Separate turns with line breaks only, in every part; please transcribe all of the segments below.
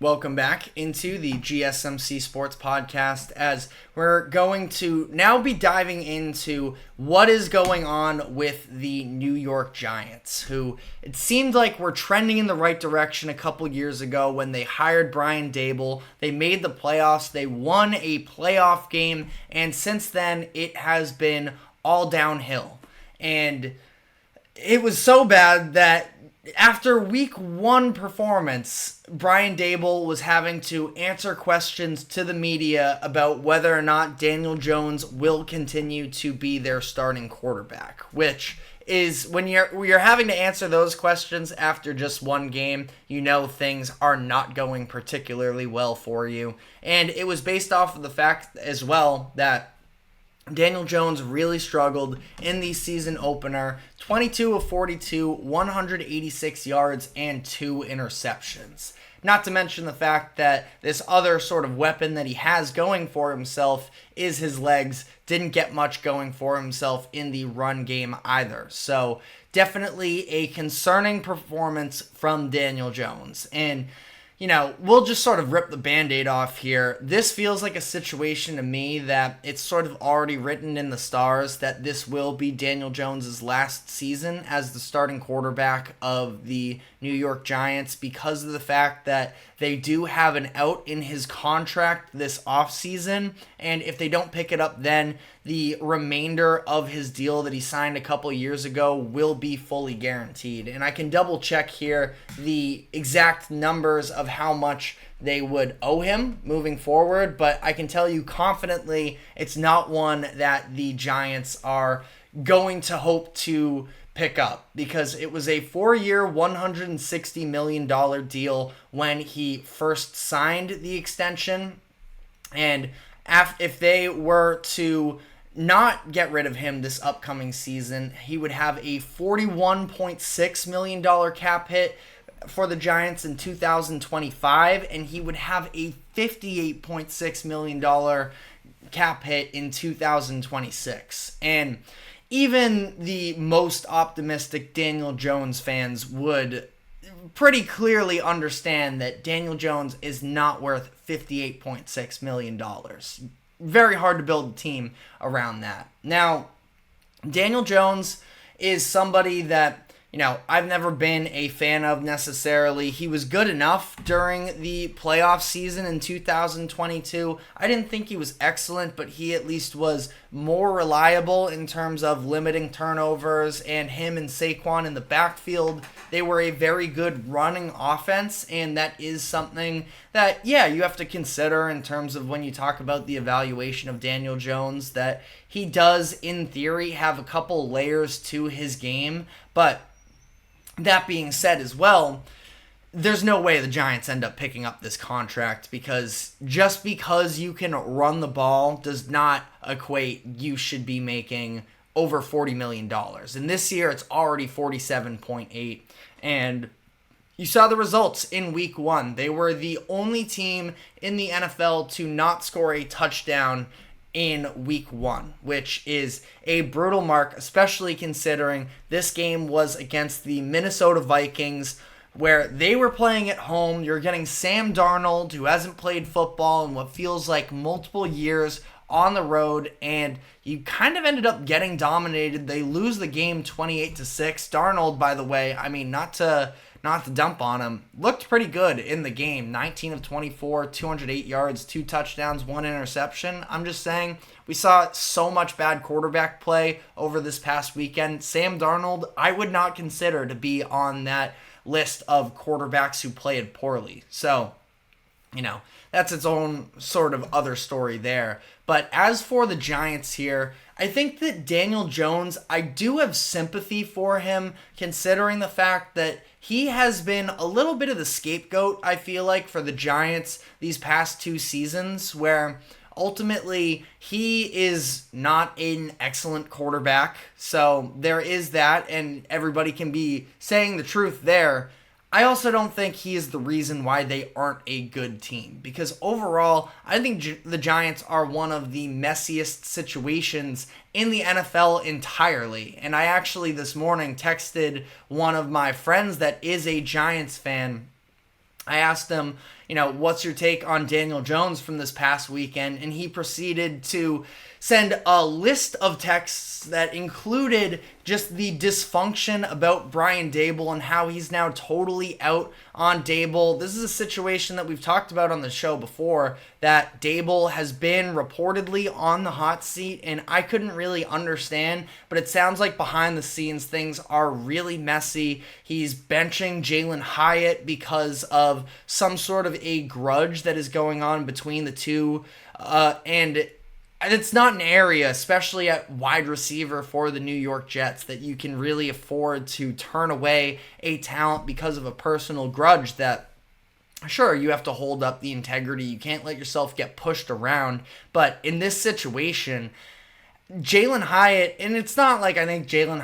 Welcome back into the GSMC Sports Podcast, as we're going to now be diving into what is going on with the New York Giants, who it seemed like were trending in the right direction a couple years ago when they hired Brian Daboll. They made the playoffs, they won a playoff game, and since then it has been all downhill. And it was so bad that after week one performance, Brian Daboll was having to answer questions to the media about whether or not Daniel Jones will continue to be their starting quarterback, which is when you're having to answer those questions after just one game, you know things are not going particularly well for you. And it was based off of the fact as well that Daniel Jones really struggled in the season opener, 22 of 42, 186 yards, and 2 interceptions. Not to mention the fact that this other sort of weapon that he has going for himself is his legs. Didn't get much going for himself in the run game either. So definitely a concerning performance from Daniel Jones. And we'll just sort of rip the Band-Aid off here. This feels like a situation to me that it's sort of already written in the stars that this will be Daniel Jones' last season as the starting quarterback of the New York Giants, because of the fact that they do have an out in his contract this offseason, and if they don't pick it up then, the remainder of his deal that he signed a couple years ago will be fully guaranteed. And I can double check here the exact numbers of how much they would owe him moving forward, but I can tell you confidently it's not one that the Giants are going to hope to pick up, because it was a 4-year, $160 million deal when he first signed the extension. And if they were to not get rid of him this upcoming season, he would have a $41.6 million cap hit for the Giants in 2025, and he would have a $58.6 million cap hit in 2026. And even the most optimistic Daniel Jones fans would pretty clearly understand that Daniel Jones is not worth $58.6 million. Very hard to build a team around that. Now, Daniel Jones is somebody that, I've never been a fan of necessarily. He was good enough during the playoff season in 2022. I didn't think he was excellent, but he at least was more reliable in terms of limiting turnovers, and him and Saquon in the backfield, they were a very good running offense, and that is something that, you have to consider in terms of when you talk about the evaluation of Daniel Jones, that he does, in theory, have a couple layers to his game, but that being said as well, there's no way the Giants end up picking up this contract, because just because you can run the ball does not equate you should be making over $40 million. And this year it's already 47.8. And you saw the results in week one. They were the only team in the NFL to not score a touchdown in week one, which is a brutal mark, especially considering this game was against the Minnesota Vikings, where they were playing at home. You're getting Sam Darnold, who hasn't played football in what feels like multiple years, on the road, and you kind of ended up getting dominated. They lose the game 28-6. Darnold, by the way, not to dump on him, looked pretty good in the game. 19 of 24, 208 yards, 2 touchdowns, 1 interception. I'm just saying, we saw so much bad quarterback play over this past weekend. Sam Darnold, I would not consider to be on that list of quarterbacks who played poorly. So, that's its own sort of other story there. But as for the Giants here, I think that Daniel Jones, I do have sympathy for him, considering the fact that he has been a little bit of the scapegoat, I feel like, for the Giants these past 2 seasons, where ultimately he is not an excellent quarterback. So there is that, and everybody can be saying the truth there. I also don't think he is the reason why they aren't a good team, because overall, I think the Giants are one of the messiest situations in the NFL entirely. And I actually this morning texted one of my friends that is a Giants fan. I asked him, what's your take on Daniel Jones from this past weekend? And he proceeded to send a list of texts that included just the dysfunction about Brian Daboll and how he's now totally out on Daboll. This is a situation that we've talked about on the show before, that Daboll has been reportedly on the hot seat, and I couldn't really understand, but it sounds like behind the scenes things are really messy. He's benching Jalen Hyatt because of some sort of a grudge that is going on between the two, and it's not an area, especially at wide receiver for the New York Jets, that you can really afford to turn away a talent because of a personal grudge that, sure, you have to hold up the integrity. You can't let yourself get pushed around. But in this situation, Jalen Hyatt, and it's not like I think Jalen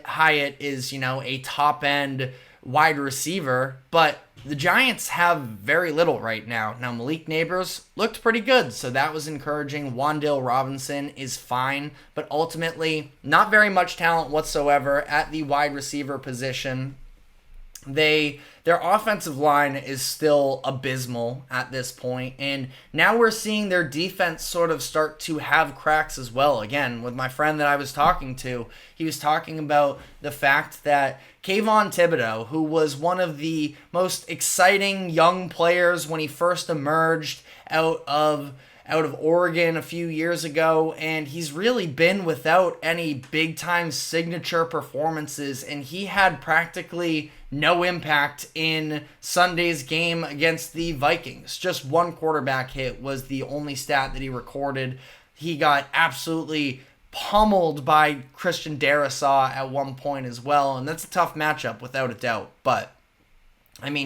Hyatt is, a top-end wide receiver, but the Giants have very little right now. Now, Malik Neighbors looked pretty good, so that was encouraging. Wan'Dale Robinson is fine, but ultimately not very much talent whatsoever at the wide receiver position. Their offensive line is still abysmal at this point, and now we're seeing their defense sort of start to have cracks as well. Again, with my friend that I was talking to, he was talking about the fact that Kayvon Thibodeau, who was one of the most exciting young players when he first emerged out of Oregon a few years ago, and he's really been without any big-time signature performances, and he had practically no impact in Sunday's game against the Vikings. Just one quarterback hit was the only stat that he recorded. He got absolutely pummeled by Christian Darrisaw at one point as well, and that's a tough matchup without a doubt, but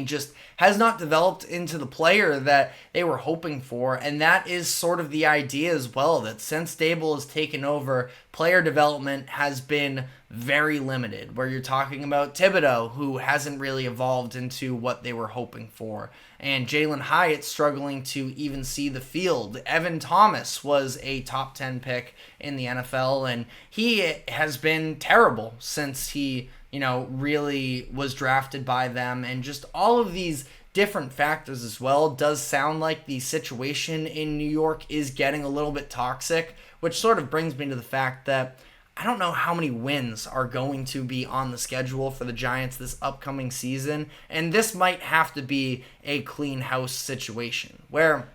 just has not developed into the player that they were hoping for, and that is sort of the idea as well, that since Daboll has taken over, player development has been very limited, where you're talking about Thibodeau, who hasn't really evolved into what they were hoping for, and Jalen Hyatt struggling to even see the field. Evan Thomas was a top 10 pick in the NFL, and he has been terrible since he really was drafted by them, and just all of these different factors as well. Does sound like the situation in New York is getting a little bit toxic, which sort of brings me to the fact that I don't know how many wins are going to be on the schedule for the Giants this upcoming season, and this might have to be a clean house situation where,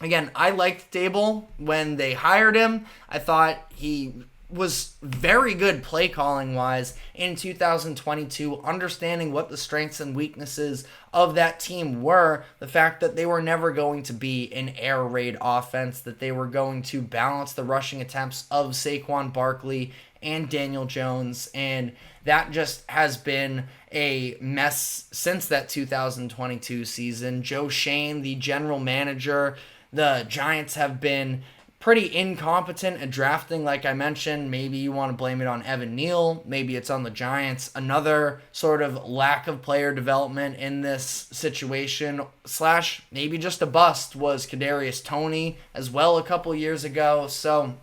again, I liked Daboll when they hired him. I thought he was very good play calling wise in 2022, understanding what the strengths and weaknesses of that team were, the fact that they were never going to be an air raid offense, that they were going to balance the rushing attempts of Saquon Barkley and Daniel Jones, and that just has been a mess since that 2022 season. Joe Shane, the general manager, the Giants have been pretty incompetent at drafting, like I mentioned. Maybe you want to blame it on Evan Neal. Maybe it's on the Giants. Another sort of lack of player development in this situation, / maybe just a bust, was Kadarius Toney as well a couple years ago. So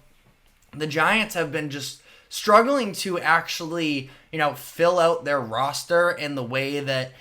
the Giants have been just struggling to actually, fill out their roster in the way that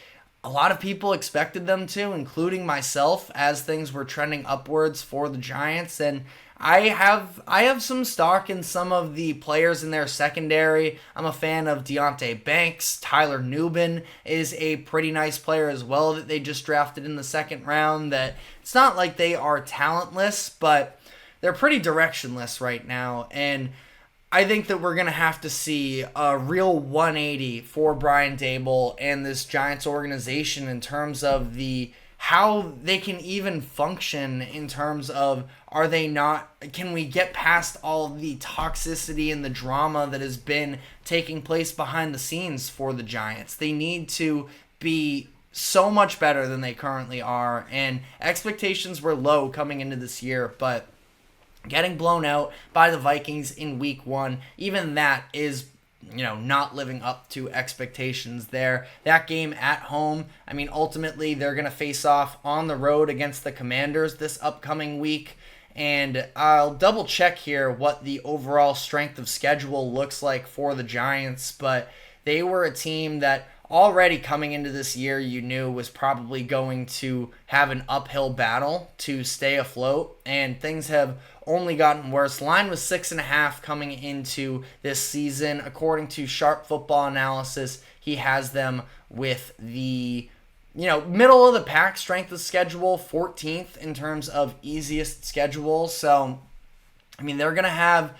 a lot of people expected them to, including myself, as things were trending upwards for the Giants. And I have some stock in some of the players in their secondary. I'm a fan of Deonte Banks. Tyler Nubin is a pretty nice player as well that they just drafted in the second round. That it's not like they are talentless, but they're pretty directionless right now. And I think that we're going to have to see a real 180 for Brian Daboll and this Giants organization in terms of how they can even function, in terms of, can we get past all of the toxicity and the drama that has been taking place behind the scenes for the Giants. They need to be so much better than they currently are, and expectations were low coming into this year, but getting blown out by the Vikings in week 1, even that is not living up to expectations there. That game at home, ultimately they're going to face off on the road against the Commanders this upcoming week. And I'll double check here what the overall strength of schedule looks like for the Giants, but they were a team that already coming into this year, you knew was probably going to have an uphill battle to stay afloat, and things have only gotten worse. Line was 6.5 coming into this season. According to Sharp Football Analysis, he has them with the middle of the pack strength of schedule, 14th in terms of easiest schedule. So, I mean, they're gonna have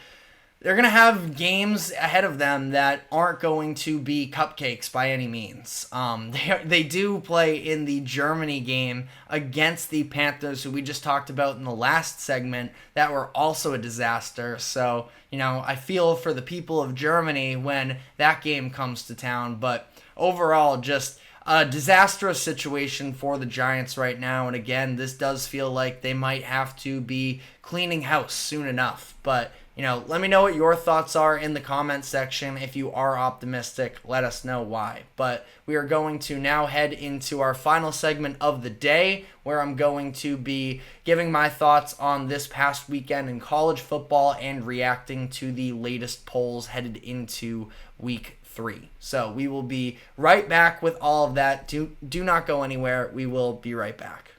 games ahead of them that aren't going to be cupcakes by any means. They do play in the Germany game against the Panthers, who we just talked about in the last segment, that were also a disaster. So, I feel for the people of Germany when that game comes to town. But overall, just a disastrous situation for the Giants right now. And again, this does feel like they might have to be cleaning house soon enough. But let me know what your thoughts are in the comment section. If you are optimistic, let us know why. But we are going to now head into our final segment of the day, where I'm going to be giving my thoughts on this past weekend in college football and reacting to the latest polls headed into week 3. So we will be right back with all of that. Do not go anywhere. We will be right back.